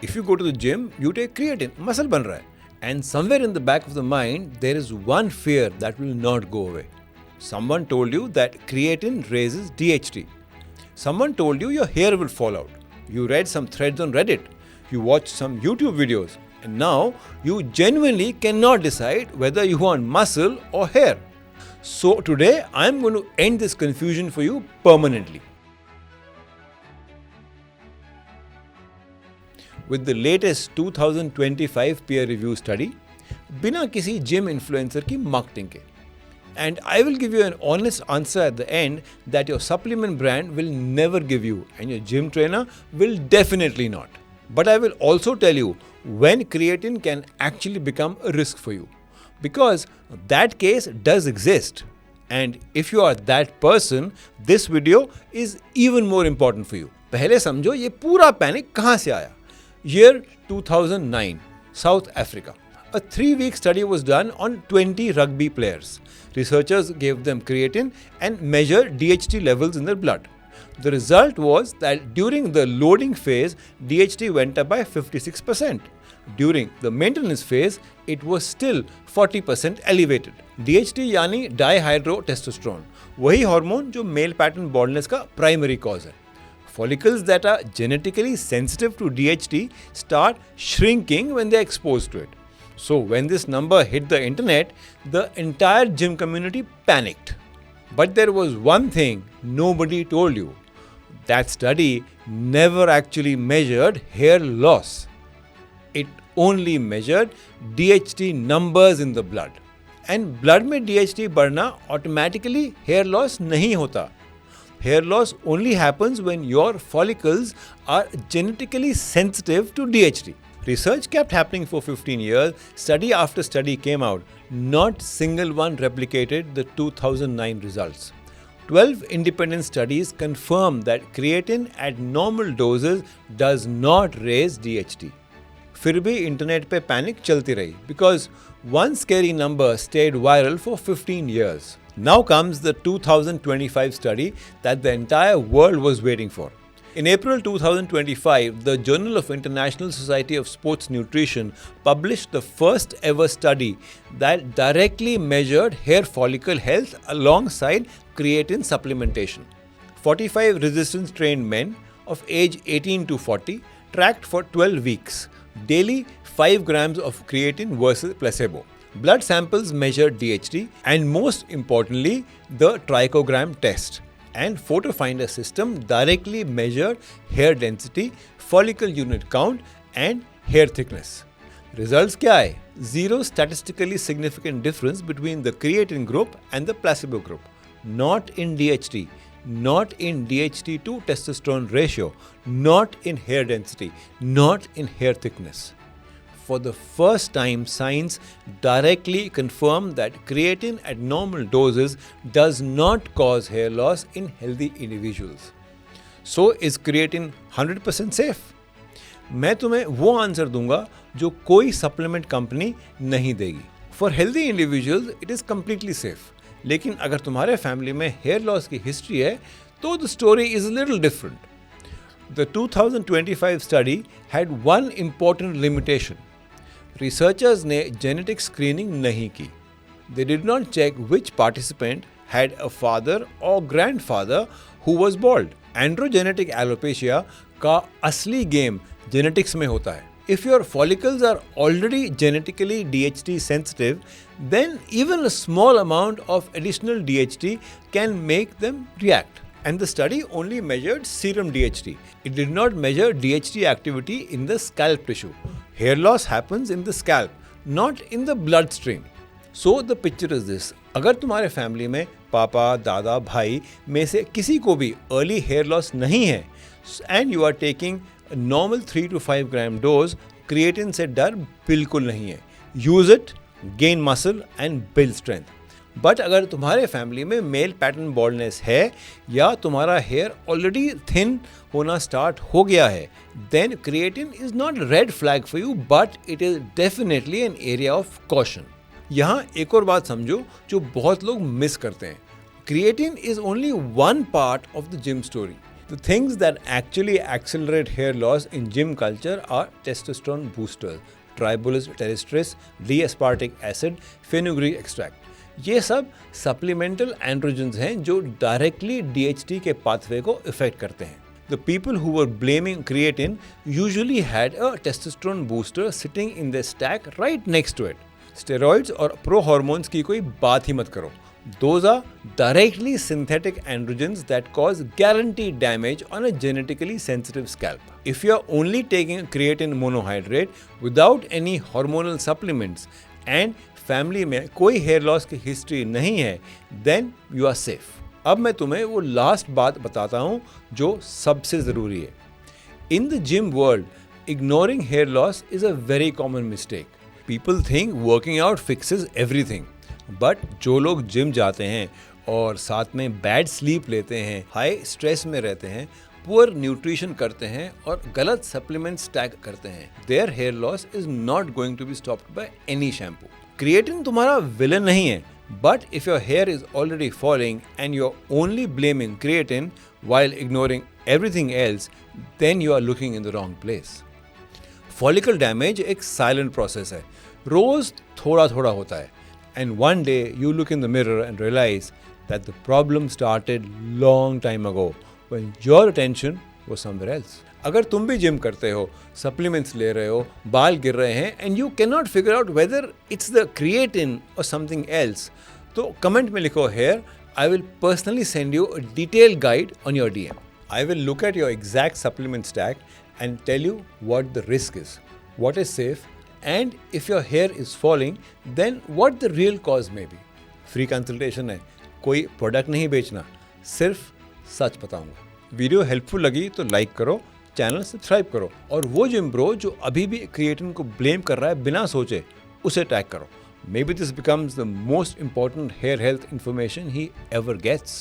If you go to the gym, you take creatine, muscle ban raha hai. And somewhere in the back of the mind, there is one fear that will not go away. Someone told you that creatine raises DHT. Someone told you your hair will fall out. You read some threads on Reddit. You watched some YouTube videos. And now you genuinely cannot decide whether you want muscle or hair. So today I am going to end this confusion for you permanently. With the latest 2025 peer review study, बिना किसी gym influencer की marketing के. And I will give you an honest answer at the end that your supplement brand will never give you and your gym trainer will definitely not. But I will also tell you when creatine can actually become a risk for you. Because that case does exist. And if you are that person, this video is even more important for you. पहले समझो ये पूरा panic कहाँ से आया. Year 2009, South Africa. A 3-week study was done on 20 rugby players. Researchers gave them creatine and measured DHT levels in their blood. The result was that during the loading phase, DHT went up by 56%. During the maintenance phase, it was still 40% elevated. DHT यानी dihydrotestosterone, वही hormone जो male pattern baldness का primary cause है. Follicles that are genetically sensitive to DHT start shrinking when they are exposed to it. So when this number hit the internet, the entire gym community panicked. But there was one thing nobody told you. That study never actually measured hair loss. It only measured DHT numbers in the blood. And blood में DHT बढ़ना automatically hair loss नहीं होता. Hair loss only happens when your follicles are genetically sensitive to DHT. Research kept happening for 15 years. Study after study came out. Not single one replicated the 2009 results. 12 independent studies confirm that creatine at normal doses does not raise DHT. फिर भी internet पे panic चलती रही because one scary number stayed viral for 15 years. Now comes the 2025 study that the entire world was waiting for. In April 2025, the Journal of International Society of Sports Nutrition published the first ever study that directly measured hair follicle health alongside creatine supplementation. 45 resistance trained men of age 18 to 40 tracked for 12 weeks, daily 5 grams of creatine versus placebo. Blood samples measured DHT and most importantly, the trichogram test. And PhotoFinder system directly measured hair density, follicle unit count and hair thickness. Results क्या है? Zero statistically significant difference between the creatine group and the placebo group. Not in DHT, not in DHT to testosterone ratio, not in hair density, not in hair thickness. For the first time, science directly confirmed that creatine at normal doses does not cause hair loss in healthy individuals. So is creatine 100% safe? मैं तुम्हें वो answer दूंगा जो कोई supplement company नहीं देगी. For healthy individuals, it is completely safe. लेकिन अगर तुम्हारे फैमिली में हेयर लॉस की हिस्ट्री है तो the story is a little different. The 2025 study had one important limitation. Researchers ने genetic screening नहीं की. They did not check which participant had a father or grandfather who was bald. Androgenetic alopecia का असली game genetics में होता है. If your follicles are already genetically DHT sensitive, then even a small amount of additional DHT can make them react. And the study only measured serum DHT. It did not measure DHT activity in the scalp tissue. Hair loss happens in the scalp, not in the bloodstream. So the picture is this. अगर तुम्हारे family में पापा, दादा, भाई में से किसी को भी early hair loss नहीं है and you are taking a normal 3 to 5 gram dose, creatine से डर बिल्कुल नहीं है. Use it, gain muscle and build strength. But अगर तुम्हारे फैमिली में मेल पैटर्न बॉल्डनेस है या तुम्हारा हेयर ऑलरेडी थिन होना स्टार्ट हो गया है, then creatine is not red flag for you but it is definitely an area of caution. यहाँ एक और बात समझो जो बहुत लोग मिस करते हैं. Creatine is only one part of the gym story. The things that actually accelerate hair loss in gym culture are testosterone boosters, Tribulus terrestris, D-aspartic acid, fenugreek extract. ये सब सप्लीमेंटल एंड्रोजन्स हैं जो directly DHT के pathway को effect करते हैं. The people who were blaming creatine usually had a testosterone booster sitting in their stack right next to it. Steroids और pro hormones की कोई बात ही मत करो. Those are directly synthetic androgens that cause guaranteed damage on a genetically sensitive scalp. If you are only taking creatine monohydrate without any hormonal supplements and family में कोई hair loss की history नहीं है, देन यू आर सेफ. अब मैं तुम्हें वो last बात बताता हूँ जो सबसे ज़रूरी है. In the gym world, ignoring hair loss is a very common mistake. People think working out fixes everything, but जो लोग जिम जाते हैं और साथ में बैड स्लीप लेते हैं, हाई स्ट्रेस में रहते हैं, पुअर न्यूट्रिशन करते हैं और गलत सप्लीमेंट्स टैग करते हैं, their hair loss is not going to be stopped by any shampoo. Creatine तुम्हारा विलन नहीं है, but if your hair is already falling and you are only blaming creatine while ignoring everything else, then you are looking in the wrong place. Follicle damage एक silent process है, रोज थोड़ा थोड़ा होता है, and one day you look in the mirror and realize that the problem started long time ago when your attention was somewhere else. अगर तुम भी gym करते हो, सप्लीमेंट्स ले रहे हो, बाल गिर रहे हैं and you cannot figure out whether it's the creatine or something else, तो कमेंट में लिखो here. I will personally send you a detailed guide on your DM. I will look at your exact supplement stack and tell you what the risk is, what is safe, and if your hair is falling, then what the real cause may be. Free consultation है, कोई product नहीं बेचना, सिर्फ सच बताऊंगा. Video helpful लगी तो like करो, channel subscribe करो, और वो जिम ब्रो जो अभी भी क्रिएटिन को ब्लेम कर रहा है बिना सोचे, उसे टैग करो. Maybe this becomes the most important hair health information he ever gets.